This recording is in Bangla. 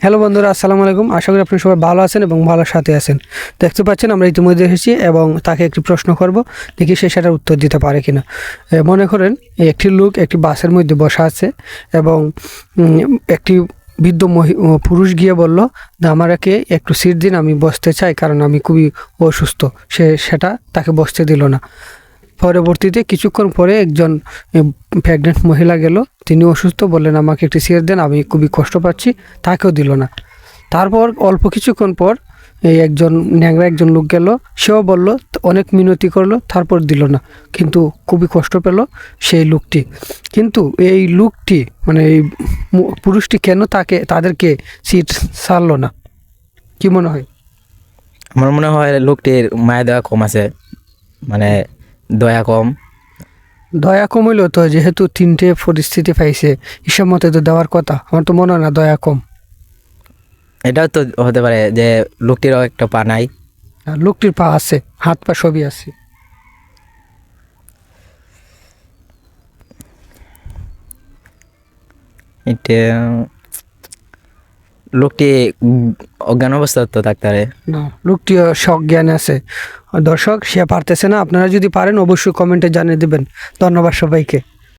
হ্যালো বন্ধুরা, আসসালামু আলাইকুম। আশা করি আপনি সবাই ভালো আছেন এবং ভালো সাথে আছেন। দেখতে পাচ্ছেন আমরা ইতিমধ্যে এসেছি এবং তাকে একটি প্রশ্ন করব, দেখি সে সেটার উত্তর দিতে পারে কিনা। মনে করেন একটি লোক একটি বাসের মধ্যে বসা আছে এবং একটি বৃদ্ধ পুরুষ গিয়ে বলল যে আমাকে একটু সিট দিন, আমি বসতে চাই কারণ আমি খুবই অসুস্থ। সেটা তাকে বসতে দিল না। পরবর্তীতে কিছুক্ষণ পরে একজন প্রেগনেন্ট মহিলা গেল, তিনি অসুস্থ, বললেন আমাকে একটি সিট দেন, আমি খুবই কষ্ট পাচ্ছি, তাকেও দিল না। তারপর অল্প কিছুক্ষণ পর এই ন্যাংরা একজন লোক গেল, সেও বলল, অনেক মিনতি করলো, তারপর দিল না, কিন্তু খুবই কষ্ট পেল সেই লোকটি। কিন্তু এই লোকটি মানে এই পুরুষটি কেন তাদেরকে সিট ছাড়লো না, কি মনে হয়? আমার মনে হয় লোকটির মায়া দেওয়া কম আছে, মানে দয়া কম। দয়া কম হইল তো, যেহেতু তিনটে পরিস্থিতি পাইছে হিসাব মতো তো দেওয়ার কথা। আমার তো মনে হয় না দয়া কম। এটাও তো হতে পারে যে লোকটিরও একটা পা নাই। আর লোকটির পা আছে, হাত পা সবই আছে। এটা লোকটি অজ্ঞান অবস্থা তো ডাক্তারে। না, লোকটিও সজ্ঞান আছে। দর্শক, সে পারতেছে না। আপনারা যদি পারেন অবশ্যই কমেন্টে জানিয়ে দেবেন। ধন্যবাদ সবাইকে।